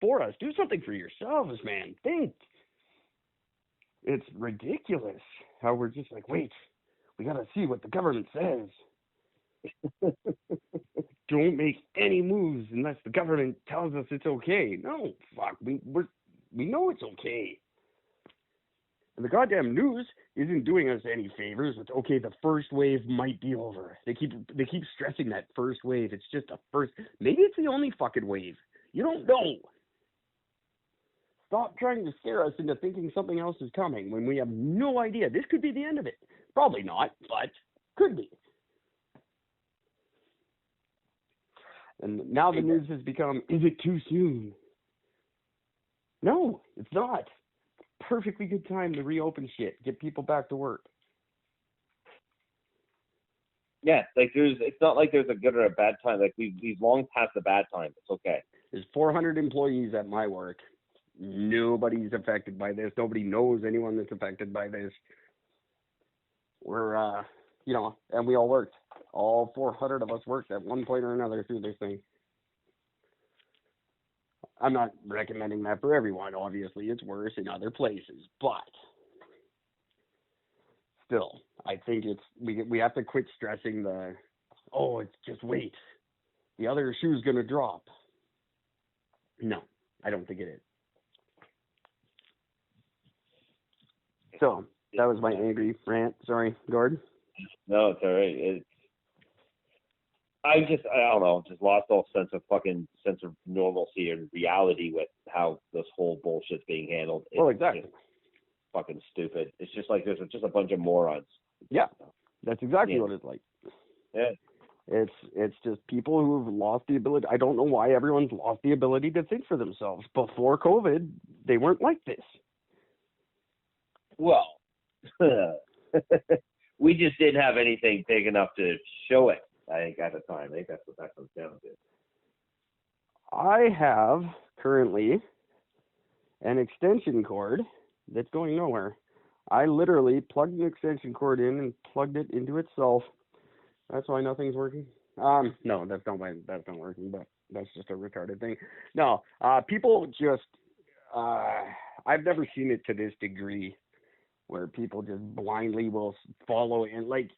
for us. Do something for yourselves, man. Think. It's ridiculous how we're just like, wait, we got to see what the government says. Don't make any moves unless the government tells us it's okay. No, fuck, we know it's okay. And the goddamn news isn't doing us any favors with, okay, the first wave might be over. They keep stressing that first wave. It's just a first. Maybe it's the only fucking wave. You don't know. Stop trying to scare us into thinking something else is coming when we have no idea. This could be the end of it. Probably not, but could be. And now the news has become, is it too soon? No, it's not. Perfectly good time to reopen shit, get people back to work. Yeah, like it's not like there's a good or a bad time. Like we've long past the bad time. It's okay. There's 400 employees at my work. Nobody's affected by this. Nobody knows anyone that's affected by this. We're, and we all worked. All 400 of us worked at one point or another through this thing. I'm not recommending that for everyone. Obviously, it's worse in other places, but still, I think we have to quit stressing it's just wait. The other shoe's going to drop. No, I don't think it is. So, that was my angry rant. Sorry, Gord. No, it's all right. I don't know, just lost all sense of normalcy and reality with how this whole bullshit's being handled. Exactly. It's fucking stupid. It's just like there's just a bunch of morons. Yeah, that's exactly what it's like. Yeah. It's just people who've lost the ability. I don't know why everyone's lost the ability to think for themselves. Before COVID, they weren't like this. Well, we just didn't have anything big enough to show it, I think, at the time. I think that's what that comes down to. I have currently an extension cord that's going nowhere. I literally plugged the extension cord in and plugged it into itself. That's why nothing's working. No, that's not working, but that's just a retarded thing. No, people just, I've never seen it to this degree where people just blindly will follow and like,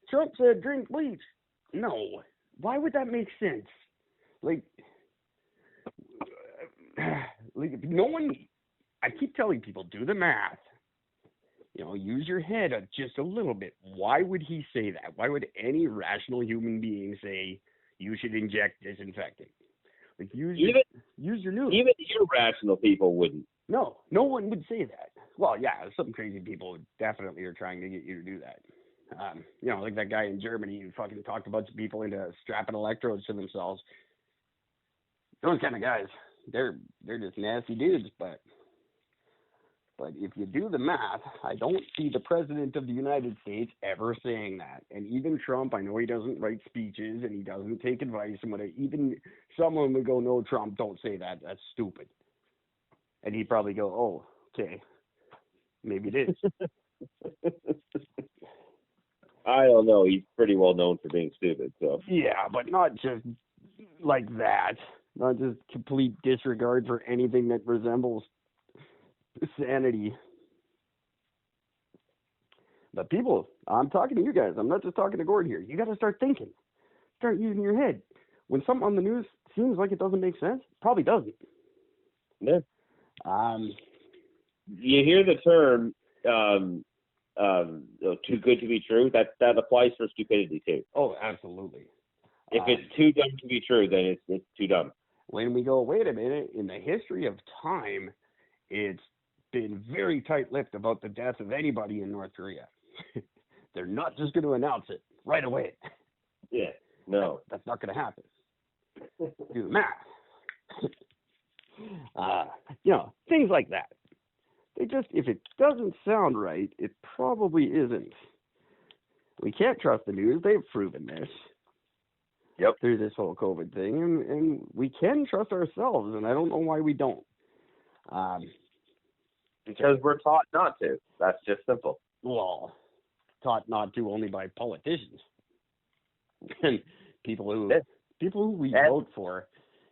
Trump said drink bleach. No, why would that make sense? Like no one, I keep telling people, do the math. Use your head just a little bit. Why would he say that? Why would any rational human being say you should inject disinfectant? Like use your news. Even irrational people wouldn't. No one would say that. Well, yeah, some crazy people definitely are trying to get you to do that. Like that guy in Germany who fucking talked a bunch of people into strapping electrodes to themselves. Those kind of guys, they're just nasty dudes, but if you do the math, I don't see the president of the United States ever saying that. And even Trump, I know he doesn't write speeches and he doesn't take advice and whatever. Even someone would go, no, Trump, don't say that. That's stupid. And he'd probably go, oh, okay, maybe it is. I don't know. He's pretty well known for being stupid. So yeah, but not just like that. Not just complete disregard for anything that resembles sanity. But people, I'm talking to you guys. I'm not just talking to Gord here. You got to start thinking. Start using your head. When something on the news seems like it doesn't make sense, probably doesn't. Yeah. You hear the term too good to be true. That applies for stupidity too. Oh, absolutely. If it's too dumb to be true, then it's too dumb. When we go, wait a minute, in the history of time, it's been very tight-lipped about the death of anybody in North Korea. They're not just going to announce it right away. Yeah, no. That's not going to happen. Do the math. Things like that. If it doesn't sound right, it probably isn't. We can't trust the news. They've proven this. Yep. Through this whole COVID thing, and we can trust ourselves, and I don't know why we don't. Because we're taught not to. That's just simple. Well, taught not to only by politicians and people who we vote for,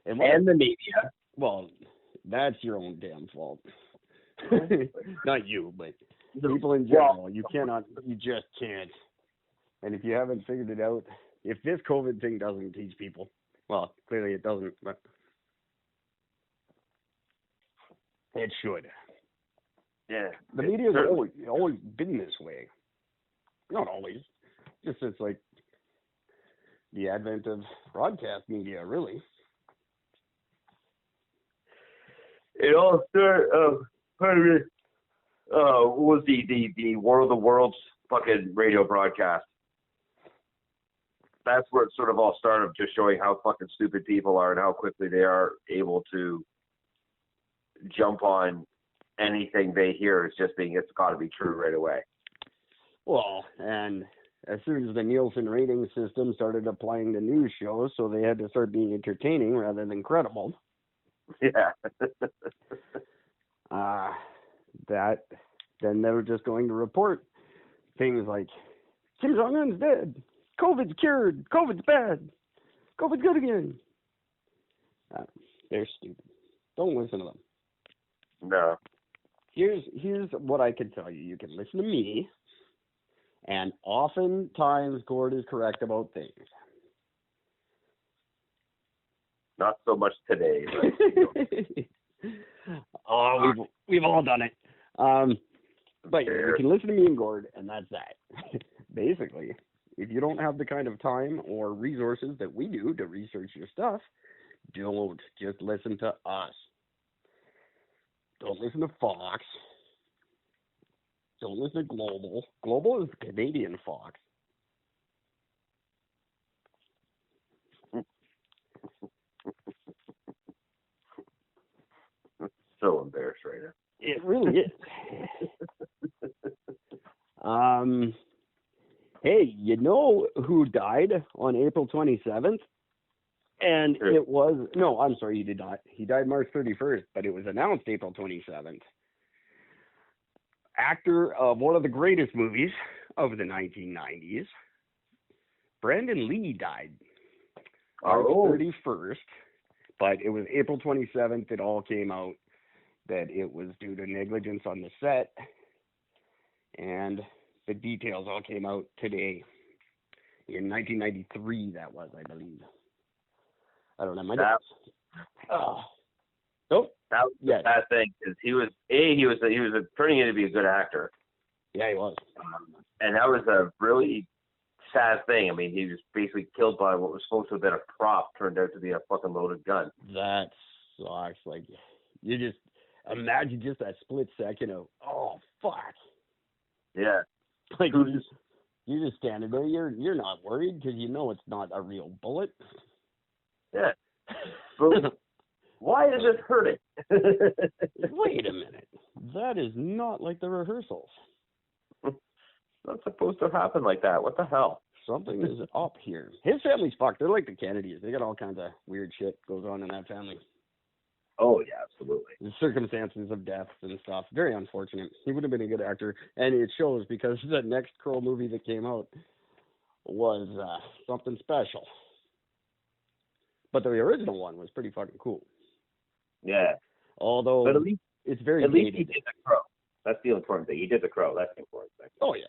and the media. Well, that's your own damn fault. Not you, but people in Well, general. You just can't. And if you haven't figured it out, if this COVID thing doesn't teach people, well, clearly it doesn't, but it should. yeah. The media's always been this way. Not always. Just since, like, the advent of broadcast media, really. It all started, what was the War of the Worlds fucking radio broadcast? That's where it sort of all started, just showing how fucking stupid people are and how quickly they are able to jump on anything they hear as just being, it's got to be true right away. Well, and as soon as the Nielsen rating system started applying to news shows, so they had to start being entertaining rather than credible. Yeah. Then they were just going to report things like, Kim Jong-un's dead, COVID's cured, COVID's bad, COVID's good again. They're stupid. Don't listen to them. No. Here's what I can tell you. You can listen to me, and oftentimes Gord is correct about things. Not so much today. But, oh, we've all done it. But you can listen to me and Gord, and that's that. Basically, if you don't have the kind of time or resources that we do to research your stuff, don't just listen to us. Don't listen to Fox. Don't listen to Global. Global is Canadian Fox. So embarrassed right now. It really is. Hey, you know who died on April 27th? And it was, no, I'm sorry, he did not. He died March 31st, but it was announced April 27th. Actor of one of the greatest movies of the 1990s, Brandon Lee died March 31st, but it was April 27th it all came out that it was due to negligence on the set, and the details all came out today. In 1993, that was, I believe. I don't know my notes. Nope. That was the bad thing, because he was turning out to be a good actor. Yeah, he was. And that was a really sad thing. I mean, he was basically killed by what was supposed to have been a prop, turned out to be a fucking loaded gun. That sucks. Like, you just imagine just that split second of, oh fuck. Yeah. Like you're just standing there. You're not worried because you know it's not a real bullet. Yeah. But why is it hurting? Wait a minute. That is not like the rehearsals. It's not supposed to happen like that. What the hell? Something is up here. His family's fucked. They're like the Kennedys. They got all kinds of weird shit goes on in that family. Oh, yeah, absolutely. The circumstances of deaths and stuff. Very unfortunate. He would have been a good actor. And it shows because the next Crow movie that came out was something special. But the original one was pretty fucking cool. Yeah. Although but at least, it's very at least dated. he did the Crow. That's the important thing. He did the Crow. That's the important thing. Oh, yeah.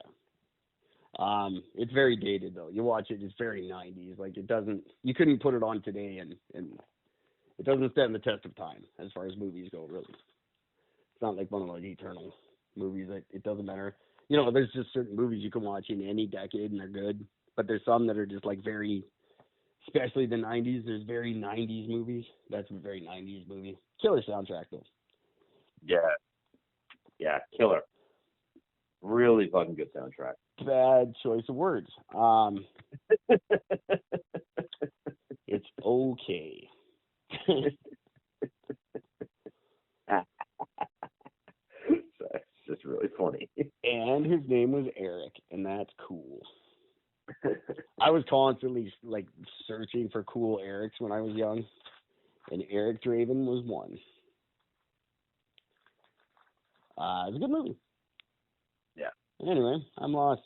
It's very dated, though. You watch it, it's very 90s. Like, it doesn't, you couldn't put it on today, and it doesn't stand the test of time as far as movies go, really. It's not like one of those eternal movies that it doesn't matter. You know, there's just certain movies you can watch in any decade, and they're good. But there's some that are just, like, very, especially the 90s. There's very 90s movies. That's a very 90s movie. Killer soundtrack, though. Yeah. Yeah, killer. Really fucking good soundtrack. Bad choice of words. It's okay. That's just really funny. And his name was Eric, and that's cool. I was constantly like searching for cool Erics when I was young, and Eric Draven was one. It was a good movie. Yeah. Anyway, I'm lost.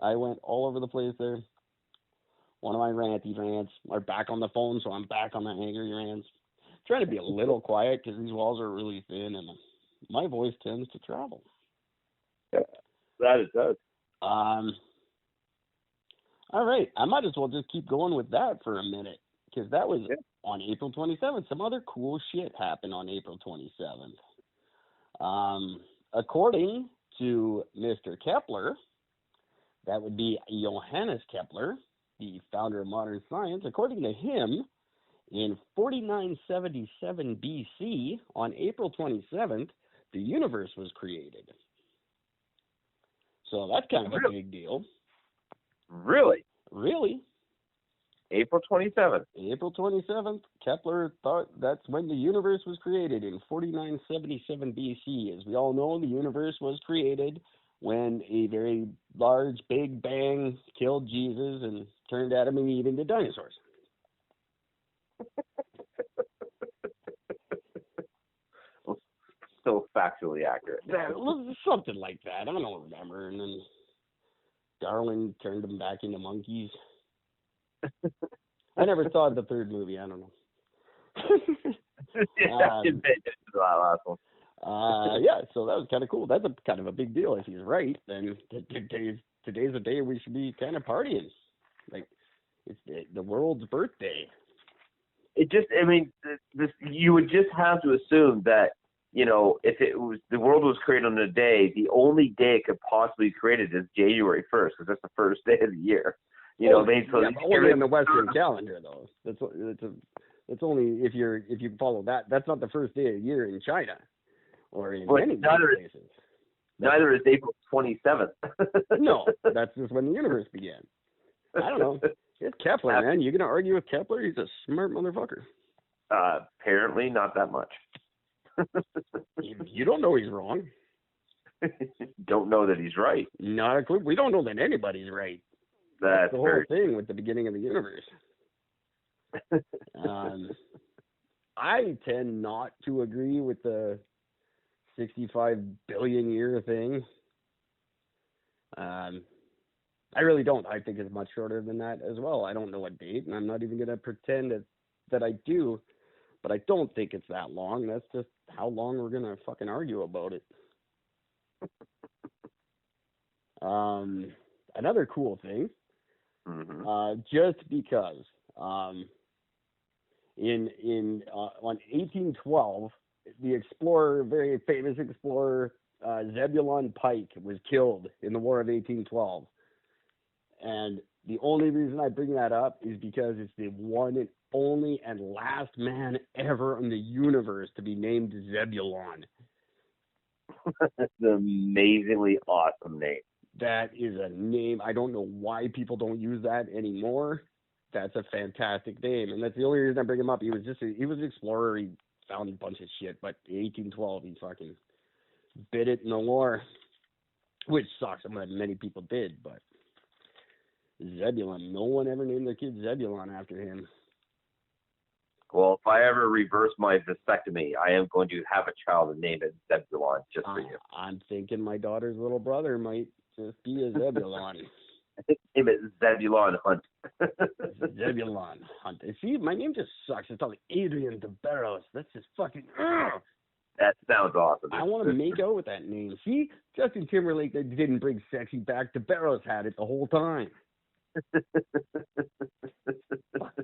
I went all over the place there. One of my ranty rants are back on the phone, so I'm back on the angry rants. trying to be a little quiet because these walls are really thin and my voice tends to travel. Yeah, that it does. All right. I might as well just keep going with that for a minute because that was on April 27th. Some other cool shit happened on April 27th. According to Mr. Kepler, that would be Johannes Kepler, the founder of modern science. According to him, in 4977 BC, on April 27th, the universe was created. So that's kind of a big deal. Really? Really? April 27th. April 27th, Kepler thought that's when the universe was created in 4977 BC. As we all know, the universe was created when a very large Big Bang killed Jesus and turned Adam and Eve into dinosaurs. So factually accurate. Something like that. I don't remember. And then Darwin turned them back into monkeys. I never saw the third movie. I don't know. Last one. Yeah, so that was kind of cool. That's kind of a big deal. If he's right, then today's a day we should be kind of partying. Like, it's the world's birthday. It just, I mean, you would just have to assume that, you know, if it was the world was created on a day, the only day it could possibly be created is January 1st, because that's the first day of the year. You know, only in the Western calendar, though. It's only if you follow that. That's not the first day of the year in China or in many places. Neither is April 27th. No, that's just when the universe began. I don't know. It's Kepler, man. You gonna argue with Kepler? He's a smart motherfucker. Apparently, not that much. You don't know he's wrong. Don't know that he's right. Not a clue. We don't know that anybody's right. That's the whole thing with the beginning of the universe. I tend not to agree with the 65 billion year thing. I really don't. I think it's much shorter than that as well. I don't know what date, and I'm not even going to pretend that I do, but I don't think it's that long. That's just how long we're going to fucking argue about it. Another cool thing, just because on 1812, the explorer, very famous explorer, Zebulon Pike, was killed in the War of 1812. And the only reason I bring that up is because it's the one and only and last man ever in the universe to be named Zebulon. That's an amazingly awesome name. That is a name. I don't know why people don't use that anymore. That's a fantastic name, and that's the only reason I bring him up. He was an explorer. He found a bunch of shit, but in 1812 he fucking bit it in the war, which sucks. I mean, many people did, but Zebulon. No one ever named their kid Zebulon after him. Well, if I ever reverse my vasectomy, I am going to have a child and name it Zebulon just for you. I'm thinking my daughter's little brother might just be a Zebulon. Name it Zebulon Hunt. Zebulon Hunt. See, my name just sucks. It's called Adrian de Barros. That's just fucking... That sounds awesome. I want to make out with that name. See, Justin Timberlake didn't bring sexy back. De Barros had it the whole time. Fuck,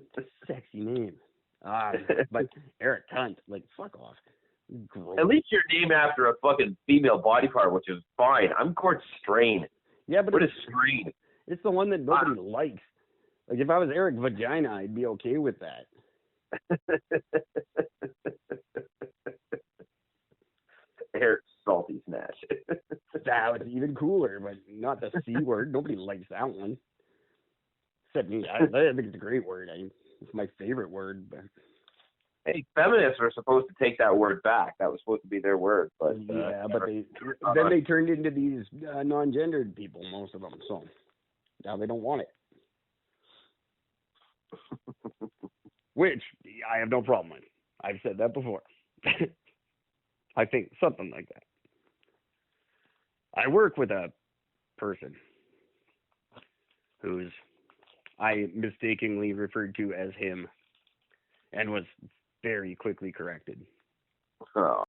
sexy name. But Eric Hunt, like, fuck off. Gross. At least you're named after a fucking female body part, which is fine. I'm Gord Strain. Yeah, but what is Strain? It's the one that nobody likes. Like, if I was Eric Vagina, I'd be okay with that. Eric Salty Smash. That was even cooler, but not the C word. Nobody likes that one. Except me. I think it's a great word. It's my favorite word. But... Hey, feminists are supposed to take that word back. That was supposed to be their word, but yeah, but they turned into these non-gendered people, most of them. So now they don't want it, which I have no problem with. I've said that before. I think something like that. I work with a person who's I mistakenly referred to as him, and was very quickly corrected. Oh.